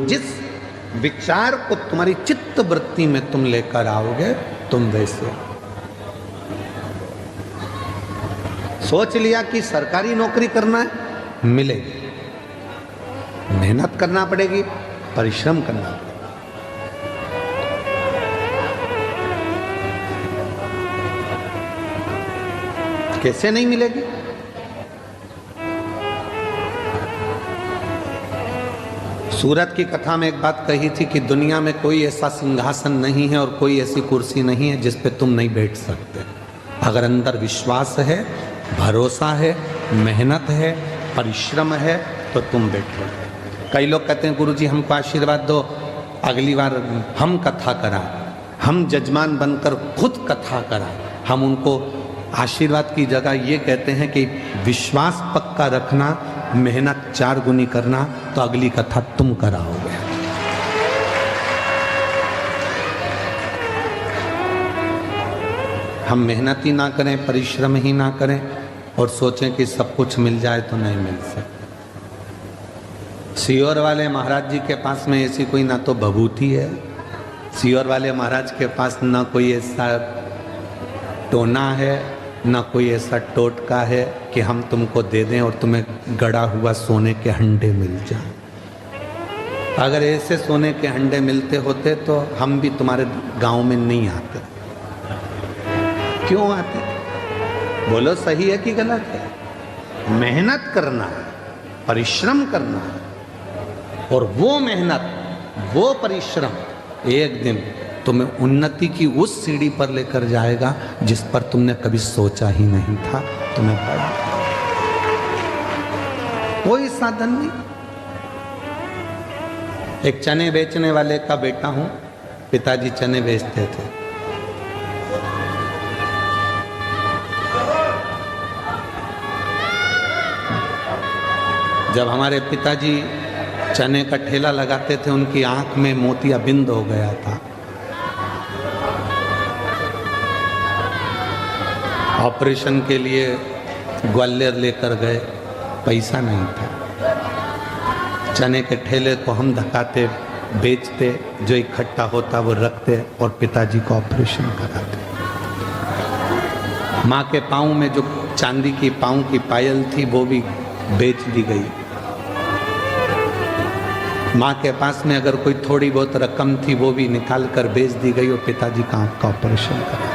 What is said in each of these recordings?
जिस विचार को तुम्हारी चित्त वृत्ति में तुम लेकर आओगे तुम वैसे। सोच लिया कि सरकारी नौकरी करना है, मिलेगी, मेहनत करना पड़ेगी, परिश्रम करना पड़ेगा। कैसे नहीं मिलेगी? सूरत की कथा में एक बात कही थी कि दुनिया में कोई ऐसा सिंहासन नहीं है और कोई ऐसी कुर्सी नहीं है जिस पे तुम नहीं बैठ सकते। अगर अंदर विश्वास है, भरोसा है, मेहनत है, परिश्रम है तो तुम बैठोगे। कई लोग कहते हैं गुरुजी हमको आशीर्वाद दो, अगली बार हम कथा कराएं, हम जजमान बनकर खुद कथा कराएं। हम उनको आशीर्वाद की जगह ये कहते हैं कि विश्वास पक्का रखना, मेहनत 4 गुनी करना, तो अगली कथा तुम कराओगे। हम मेहनत ही ना करें, परिश्रम ही ना करें और सोचें कि सब कुछ मिल जाए तो नहीं मिल सकता। सीहोर वाले महाराज जी के पास में ऐसी कोई ना तो भभूति है, सीहोर वाले महाराज के पास ना कोई ऐसा टोना है, ना कोई ऐसा टोटका है कि हम तुमको दे दें और तुम्हें गड़ा हुआ सोने के हंडे मिल जाए। अगर ऐसे सोने के हंडे मिलते होते तो हम भी तुम्हारे गांव में नहीं आते। क्यों आते? बोलो सही है कि गलत है? मेहनत करना है, परिश्रम करना है, और वो मेहनत, वो परिश्रम एक दिन तुम्हें उन्नति की उस सीढ़ी पर लेकर जाएगा जिस पर तुमने कभी सोचा ही नहीं था तुम्हें पड़ा। कोई साधन नहीं। एक चने बेचने वाले का बेटा हूं, पिताजी चने बेचते थे। जब हमारे पिताजी चने का ठेला लगाते थे उनकी आंख में मोतियाबिंद हो गया था। ऑपरेशन के लिए ग्वालियर लेकर गए, पैसा नहीं था। चने के ठेले को हम धकाते, बेचते, जो इकट्ठा होता वो रखते और पिताजी को ऑपरेशन कराते। माँ के पाँव में जो चांदी की पाँव की पायल थी वो भी बेच दी गई। माँ के पास में अगर कोई थोड़ी बहुत रकम थी वो भी निकाल कर बेच दी गई और पिताजी का आँख का ऑपरेशन करा।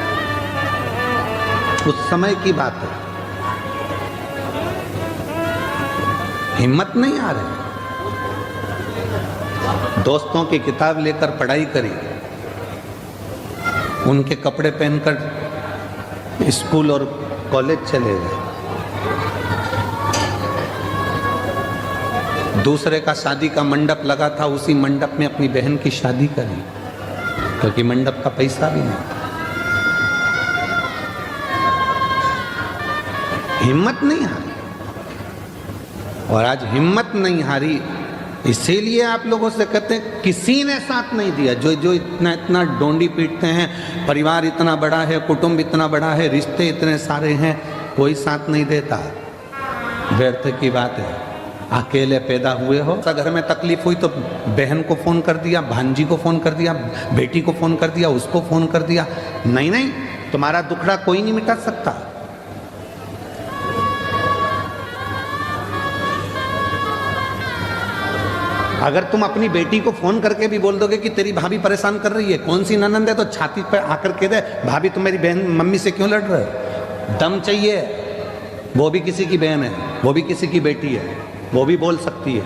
उस समय की बात है। हिम्मत नहीं आ रही। दोस्तों की किताब लेकर पढ़ाई करी, उनके कपड़े पहनकर स्कूल और कॉलेज चले गए। दूसरे का शादी का मंडप लगा था, उसी मंडप में अपनी बहन की शादी करी क्योंकि मंडप का पैसा भी नहीं था। हिम्मत नहीं हारी। और आज हिम्मत नहीं हारी, इसीलिए आप लोगों से कहते हैं किसी ने साथ नहीं दिया। जो इतना डोंडी पीटते हैं, परिवार इतना बड़ा है, कुटुंब इतना बड़ा है, रिश्ते इतने सारे हैं, कोई साथ नहीं देता। व्यर्थ की बात है। अकेले पैदा हुए हो, घर में तकलीफ हुई तो बहन को फोन कर दिया, भांजी को फोन कर दिया, बेटी को फोन कर दिया, उसको फोन कर दिया। नहीं, तुम्हारा दुखड़ा कोई नहीं मिटा सकता। अगर तुम अपनी बेटी को फोन करके भी बोल दोगे कि तेरी भाभी परेशान कर रही है, कौन सी ननंद है, तो छाती पर आकर कह दे भाभी तुम मेरी बहन मम्मी से क्यों लड़ रहे हो? दम चाहिए। वो भी किसी की बहन है, वो भी किसी की बेटी है, वो भी बोल सकती है,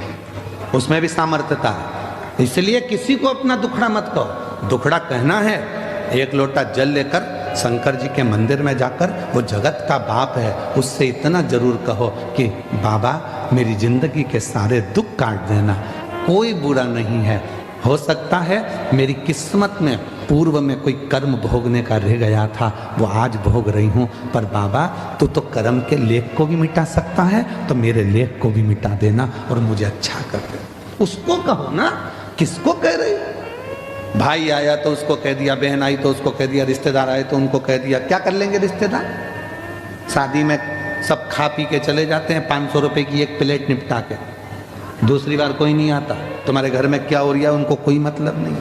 उसमें भी सामर्थ्यता है। इसलिए किसी को अपना दुखड़ा मत कहो। दुखड़ा कहना है, एक लोटा जल लेकर शंकर जी के मंदिर में जाकर, वो जगत का बाप है, उससे इतना जरूर कहो कि बाबा मेरी जिंदगी के सारे दुख काट देना। कोई बुरा नहीं है। हो सकता है मेरी किस्मत में पूर्व में कोई कर्म भोगने का रह गया था, वो आज भोग रही हूँ, पर बाबा तू तो कर्म के लेख को भी मिटा सकता है, तो मेरे लेख को भी मिटा देना और मुझे अच्छा कर दे। उसको कहो ना, किसको कह रही? भाई आया तो उसको कह दिया, बहन आई तो उसको कह दिया, रिश्तेदार आए तो उनको कह दिया। क्या कर लेंगे रिश्तेदार? शादी में सब खा पी के चले जाते हैं, 500 रुपए की एक प्लेट निपटा के, दूसरी बार कोई नहीं आता। तुम्हारे घर में क्या हो रहा है उनको कोई मतलब नहीं।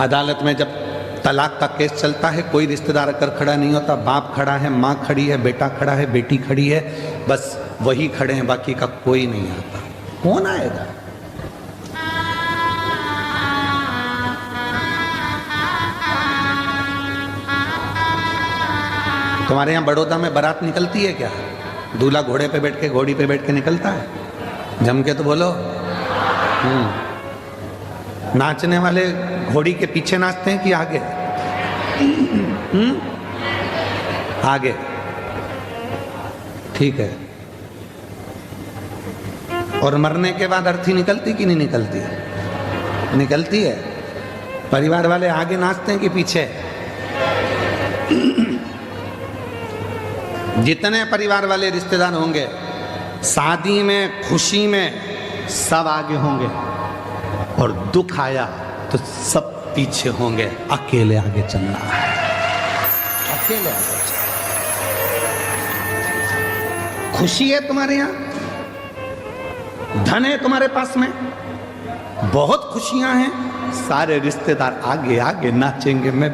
अदालत में जब तलाक का केस चलता है, कोई रिश्तेदार अगर खड़ा नहीं होता, बाप खड़ा है, माँ खड़ी है, बेटा खड़ा है, बेटी खड़ी है, बस वही खड़े हैं, बाकी का कोई नहीं आता। कौन आएगा? तुम्हारे यहाँ बड़ौदा में बारात निकलती है क्या? दूल्हा घोड़े पे बैठ के, घोड़ी पे बैठ के निकलता है? जम के तो बोलो। नाचने वाले घोड़ी के पीछे नाचते हैं कि आगे? आगे। ठीक है। और मरने के बाद अर्थी निकलती कि नहीं निकलती? निकलती है। परिवार वाले आगे नाचते हैं कि पीछे? जितने परिवार वाले रिश्तेदार होंगे शादी में, खुशी में, सब आगे होंगे, और दुख आया तो सब पीछे होंगे। अकेले आगे चलना है, अकेले आगे चलना। खुशी है तुम्हारे यहाँ, धन है तुम्हारे पास में, बहुत खुशियां हैं, सारे रिश्तेदार आगे आगे नाचेंगे। मैं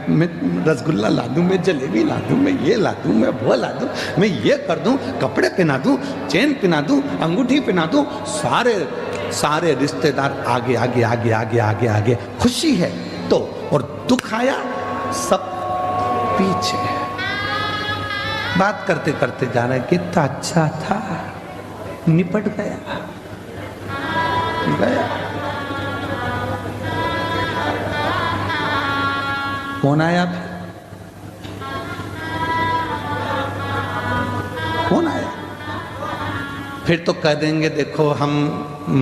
रसगुल्ला ला दूं, मैं जलेबी ला दूं, मैं ये ला दूं, मैं वो ला दूं, मैं ये कर दूं, कपड़े पहना दूं, चेन पहना दूं, अंगूठी पहना दूं। सारे रिश्तेदार आगे आगे आगे आगे आगे आगे। खुशी है तो, और दुख आया सब पीछे। बात करते करते जा रहे, कितना अच्छा था, निपट गया। कौन आया फिर? कौन आया? फिर तो कह देंगे देखो हम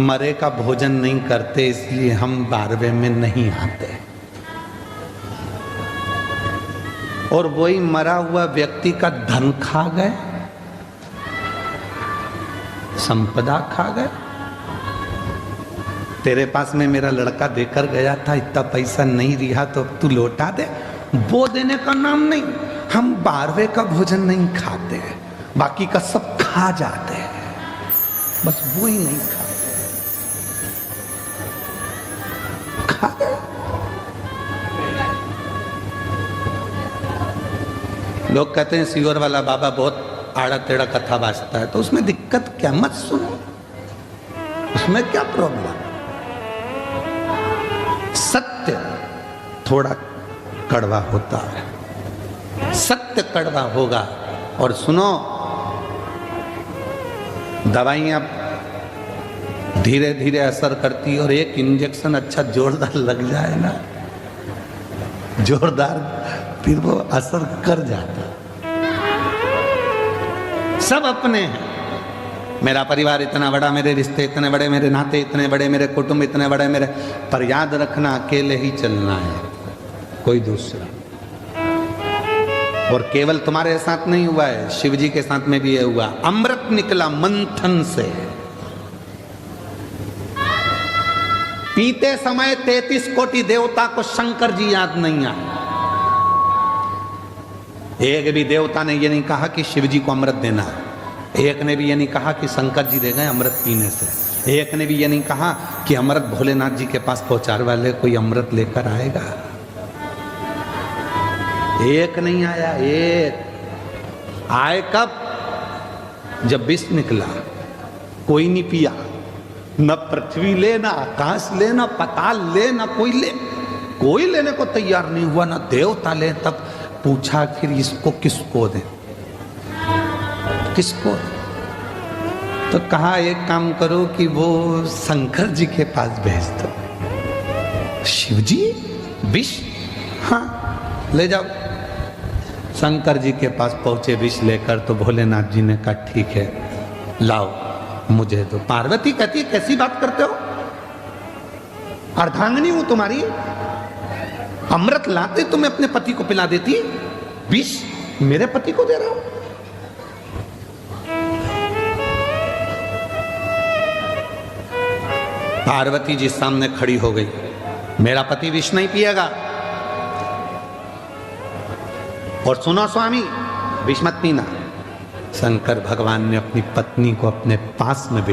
मरे का भोजन नहीं करते, इसलिए हम 12वें में नहीं आते। और वही मरा हुआ व्यक्ति का धन खा गए, संपदा खा गए। तेरे पास में मेरा लड़का देकर गया था, इतना पैसा नहीं रिहा तो अब तू लौटा दे। वो देने का नाम नहीं। हम 12वें का भोजन नहीं खाते, बाकी का सब खा जाते हैं, बस वो ही नहीं खाते। खा गए। लोग कहते हैं सीवर वाला बाबा बहुत आड़ा टेढ़ा कथा बाजता है, तो उसमें दिक्कत क्या? मत सुनो, उसमें क्या प्रॉब्लम? सत्य थोड़ा कड़वा होता है, सत्य कड़वा होगा। और सुनो, दवाइयां धीरे धीरे असर करती है, और एक इंजेक्शन अच्छा जोरदार लग जाए ना, जोरदार, फिर वो असर कर जाता। सब अपने हैं। मेरा परिवार इतना बड़ा, मेरे रिश्ते इतने बड़े, मेरे नाते इतने बड़े, मेरे कुटुंब इतने बड़े, मेरे, पर याद रखना अकेले ही चलना है, कोई दूसरा। और केवल तुम्हारे साथ नहीं हुआ है, शिव जी के साथ में भी ये हुआ। अमृत निकला मंथन से, पीते समय 33 कोटि देवता को शंकर जी याद नहीं आए। एक भी देवता ने ये नहीं कहा कि शिव जी को अमृत देना, एक ने भी ये नहीं कहा कि शंकर जी दे गए अमृत पीने से, एक ने भी ये नहीं कहा कि अमृत भोलेनाथ जी के पास पहुंचाने वाले कोई अमृत लेकर आएगा। एक नहीं आया। एक आए कब? जब विष निकला। कोई नहीं पिया, न पृथ्वी ले, न आकाश ले, न पाताल ले, न कोई लेने को तैयार नहीं हुआ, न देवता ले। तब पूछा फिर इसको किसको दे, किसको? तो कहा एक काम करो कि वो शंकर जी के पास भेज दो। शिव जी विष? हाँ ले जाओ। शंकर जी के पास पहुंचे विष लेकर, तो भोलेनाथ जी ने कहा ठीक है लाओ मुझे दो। पार्वती कहती कैसी बात करते हो, अर्धांगिनी हूं तुम्हारी, अमृत लाते तुम्हें अपने पति को पिला देती, विष मेरे पति को दे रहा हो? पार्वती जी सामने खड़ी हो गई, मेरा पति विष नहीं पिएगा। और सुनो स्वामी, विष मत पीना, शंकर भगवान ने अपनी पत्नी को अपने पास में